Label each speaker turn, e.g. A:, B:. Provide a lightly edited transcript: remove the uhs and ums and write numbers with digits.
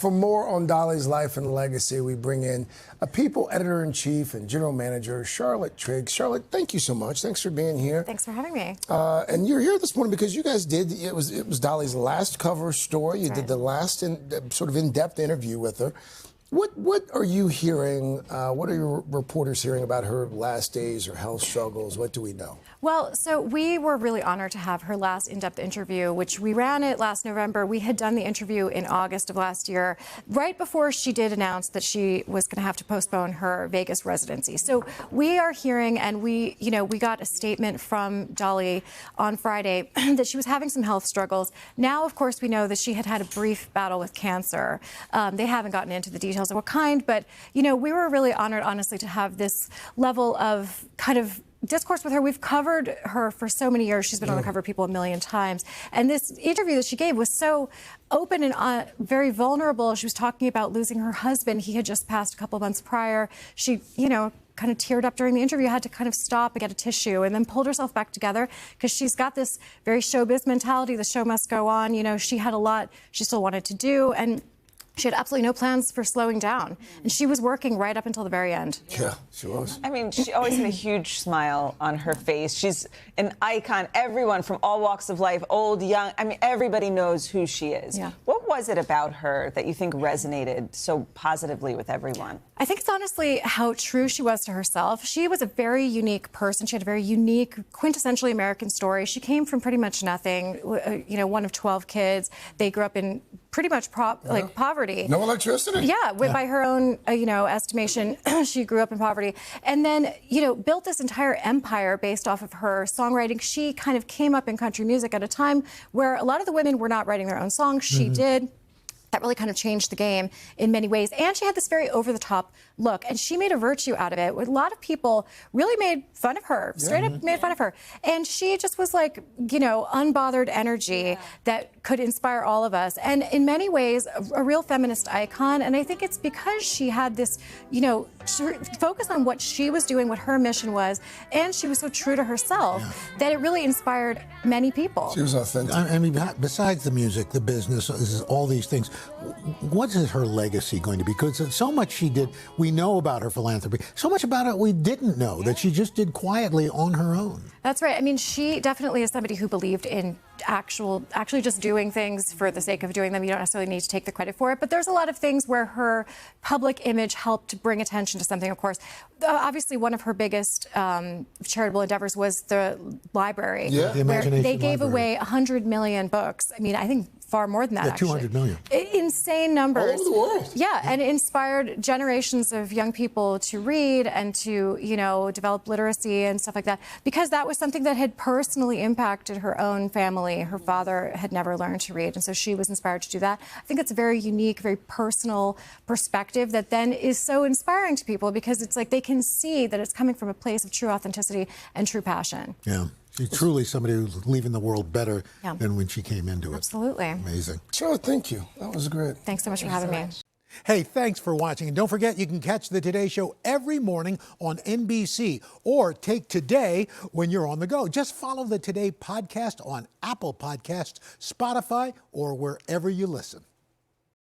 A: For more on Dolly's life and legacy, we bring in a People Editor-in-Chief and General Manager, Charlotte Triggs. Charlotte, thank you so much. Thanks for being here.
B: Thanks for having me.
A: And you're here this morning because you guys did, it was Dolly's last cover story. You did the last sort of in-depth interview with her. What are you hearing, what are your reporters hearing about her last days, her health struggles? What do we know?
B: Well, so we were really honored to have her last in-depth interview, which we ran it last November. We had done the interview in August of last year, right before she did announce that she was going to have to postpone her Vegas residency. So we are hearing, and we got a statement from Dolly on Friday that she was having some health struggles. Now, of course, we know that she had had a brief battle with cancer. They haven't gotten into the details of what kind, but, we were really honored, honestly, to have this level of kind of discourse with her. We've covered her for so many years. She's been on the cover of People a million times. And this interview that she gave was so open and very vulnerable. She was talking about losing her husband. He had just passed a couple of months prior. She, kind of teared up during the interview, had to kind of stop and get a tissue and then pulled herself back together because she's got this very showbiz mentality. The show must go on. She had a lot she still wanted to do. And she had absolutely no plans for slowing down. And she was working right up until the very end.
A: Yeah, she was.
C: I mean, she always had a huge smile on her face. She's an icon. Everyone from all walks of life, old, young, I mean, everybody knows who she is.
B: Yeah.
C: What was it about her that you think resonated so positively with everyone?
B: I think it's honestly how true she was to herself. She was a very unique person. She had a very unique, quintessentially American story. She came from pretty much nothing, one of 12 kids. They grew up in pretty much poverty.
A: No electricity.
B: Yeah, by her own, estimation, she grew up in poverty. And then, built this entire empire based off of her songwriting. She kind of came up in country music at a time where a lot of the women were not writing their own songs. She did. That really kind of changed the game in many ways. And she had this very over-the-top look, and she made a virtue out of it. A lot of people really made fun of her, straight up made fun of her. And she just was like, unbothered energy that could inspire all of us. And in many ways, a real feminist icon. And I think it's because she had this, focus on what she was doing, what her mission was, and she was so true to herself that it really inspired many people.
A: She was authentic.
D: I mean, besides the music, the business, all these things, what is her legacy going to be? Because so much she did, we know about her philanthropy. So much about it we didn't know, that she just did quietly on her own.
B: That's right. I mean, she definitely is somebody who believed in actually just doing things for the sake of doing them. You don't necessarily need to take the credit for it. But there's a lot of things where her public image helped bring attention to something, of course. Obviously, one of her biggest charitable endeavors was the library.
D: Yeah. The
B: where
D: Imagination
B: they gave
D: Library.
B: away 100 million books. I mean, I think far more than that,
D: Yeah,
B: actually.
D: 200 million.
B: Insane numbers.
A: All over the world.
B: Yeah, and it inspired generations of young people to read and to, develop literacy and stuff like that, because that was something that had personally impacted her own family. Her father had never learned to read, and so she was inspired to do that. I think it's a very unique, very personal perspective that then is so inspiring to people because it's like they can see that it's coming from a place of true authenticity and true passion.
D: Yeah. She's truly somebody who's leaving the world better than when she came into it.
B: Absolutely.
D: Amazing.
A: Charlotte, thank you. That was great.
B: Thanks so much for having me.
D: Hey, thanks for watching. And don't forget, you can catch the Today Show every morning on NBC or take Today when you're on the go. Just follow the Today podcast on Apple Podcasts, Spotify, or wherever you listen.